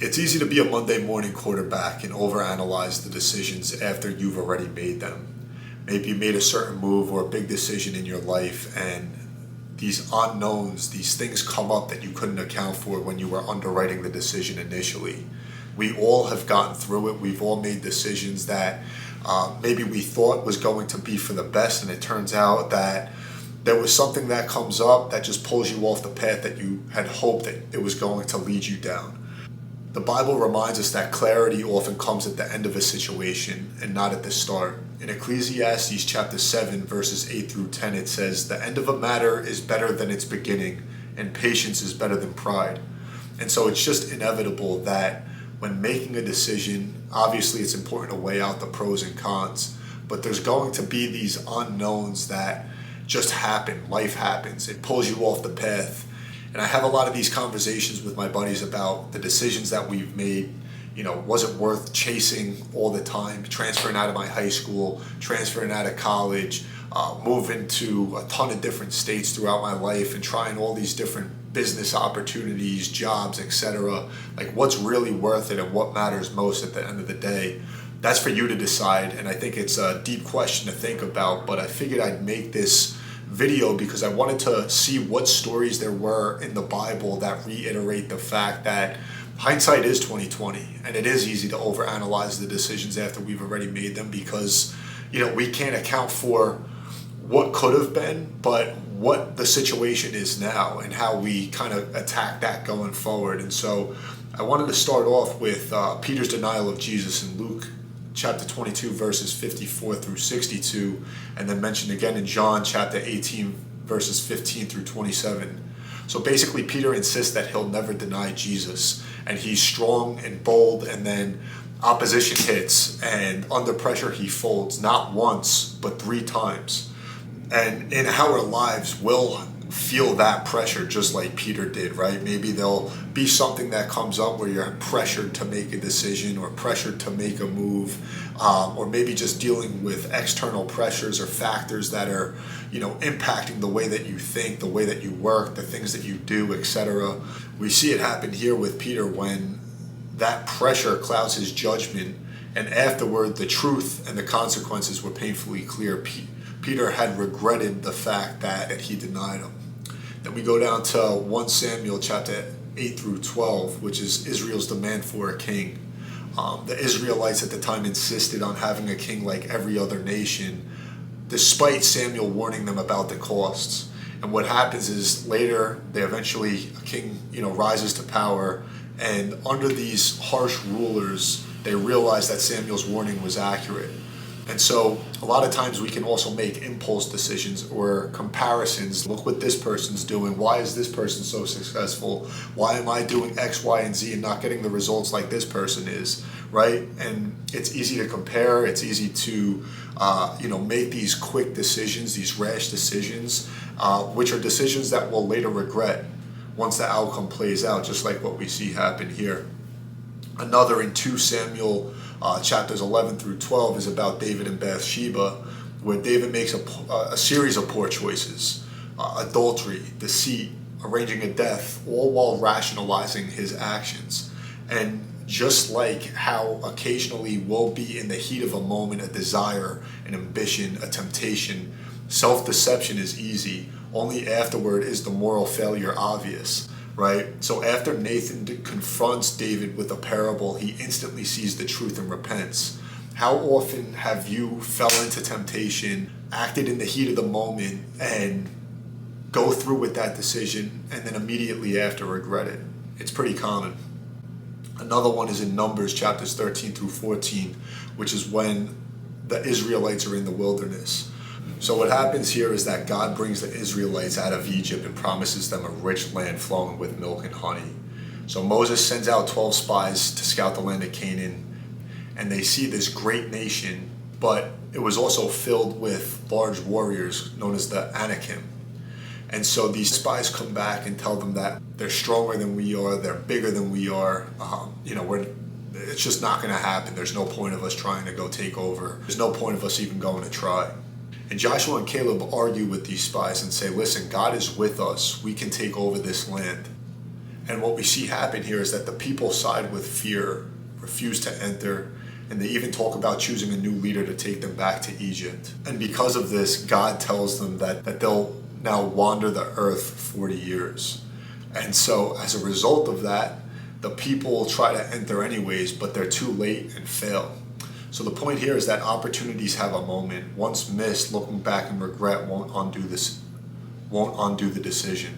It's easy to be a Monday morning quarterback and overanalyze the decisions after you've already made them. Maybe you made a certain move or a big decision in your life, and these unknowns, these things come up that you couldn't account for when you were underwriting the decision initially. We all have gotten through it. We've all made decisions that maybe we thought was going to be for the best, and it turns out that there was something that comes up that just pulls you off the path that you had hoped that it was going to lead you down. The Bible reminds us that clarity often comes at the end of a situation and not at the start. In Ecclesiastes chapter 7, verses 8 through 10, it says, "The end of a matter is better than its beginning, and patience is better than pride." And so it's just inevitable that when making a decision, obviously it's important to weigh out the pros and cons, but there's going to be these unknowns that just happen. Life happens. It pulls you off the path. And I have a lot of these conversations with my buddies about the decisions that we've made. Was it worth chasing all the time, transferring out of my high school, transferring out of college, moving to a ton of different states throughout my life and trying all these different business opportunities, jobs, etc. Like, what's really worth it and what matters most at the end of the day? That's for you to decide, and I think it's a deep question to think about, but I figured I'd make this video because I wanted to see what stories there were in the Bible that reiterate the fact that hindsight is 20/20, and it is easy to overanalyze the decisions after we've already made them because we can't account for what could have been, but what the situation is now and how we kind of attack that going forward. And so I wanted to start off with Peter's denial of Jesus in Luke chapter 22, verses 54 through 62, and then mentioned again in John chapter 18, verses 15 through 27. So basically, Peter insists that he'll never deny Jesus, and he's strong and bold, and then opposition hits, and under pressure he folds, not once, but 3 times. And in our lives, we'll feel that pressure just like Peter did, right? Maybe there'll be something that comes up where you're pressured to make a decision or pressured to make a move, or maybe just dealing with external pressures or factors that are, impacting the way that you think, the way that you work, the things that you do, etc. We see it happen here with Peter when that pressure clouds his judgment, and afterward the truth and the consequences were painfully clear. Peter had regretted the fact that he denied him. Then we go down to 1 Samuel chapter 8 through 12, which is Israel's demand for a king. The Israelites at the time insisted on having a king like every other nation, despite Samuel warning them about the costs. And what happens is later, a king rises to power, and under these harsh rulers, they realize that Samuel's warning was accurate. And so a lot of times we can also make impulse decisions or comparisons. Look what this person's doing. Why is this person so successful? Why am I doing X, Y, and Z and not getting the results like this person is, right? And it's easy to compare. It's easy to, make these quick decisions, these rash decisions, which are decisions that we'll later regret once the outcome plays out, just like what we see happen here. Another in 2 Samuel chapters 11 through 12 is about David and Bathsheba, where David makes a series of poor choices, adultery, deceit, arranging a death, all while rationalizing his actions. And just like how occasionally we'll be in the heat of a moment, a desire, an ambition, a temptation, self-deception is easy. Only afterward is the moral failure obvious. Right? So after Nathan confronts David with a parable, he instantly sees the truth and repents. How often have you fell into temptation, acted in the heat of the moment, and go through with that decision, and then immediately after regret it? It's pretty common. Another one is in Numbers chapters 13 through 14, which is when the Israelites are in the wilderness. So what happens here is that God brings the Israelites out of Egypt and promises them a rich land flowing with milk and honey. So Moses sends out 12 spies to scout the land of Canaan, and they see this great nation, but it was also filled with large warriors known as the Anakim. And so these spies come back and tell them that they're stronger than we are, they're bigger than we are, it's just not going to happen. There's no point of us trying to go take over. There's no point of us even going to try. And Joshua and Caleb argue with these spies and say, listen, God is with us. We can take over this land. And what we see happen here is that the people side with fear, refuse to enter, and they even talk about choosing a new leader to take them back to Egypt. And because of this, God tells them that they'll now wander the earth for 40 years. And so as a result of that, the people try to enter anyways, but they're too late and fail. So the point here is that opportunities have a moment. Once missed, looking back in regret won't undo the decision.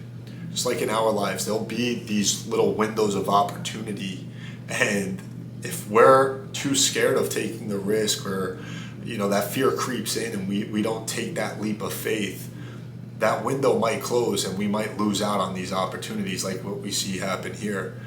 Just like in our lives, there'll be these little windows of opportunity, and if we're too scared of taking the risk, or that fear creeps in and we don't take that leap of faith, that window might close and we might lose out on these opportunities like what we see happen here.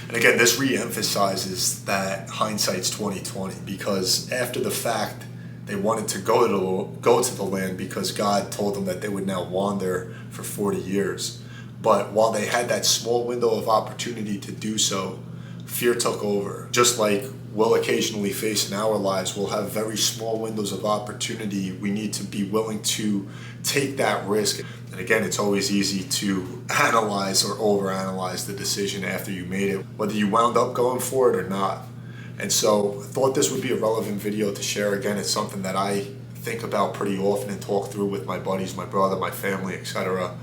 And again, this re-emphasizes that hindsight's 20/20, because after the fact, they wanted to go to the land because God told them that they would now wander for 40 years. But while they had that small window of opportunity to do so, fear took over. Just like we'll occasionally face in our lives, we'll have very small windows of opportunity. We need to be willing to take that risk. And again, it's always easy to analyze or overanalyze the decision after you made it, whether you wound up going for it or not. And so I thought this would be a relevant video to share. Again, it's something that I think about pretty often and talk through with my buddies, my brother, my family, etc.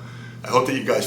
I hope that you guys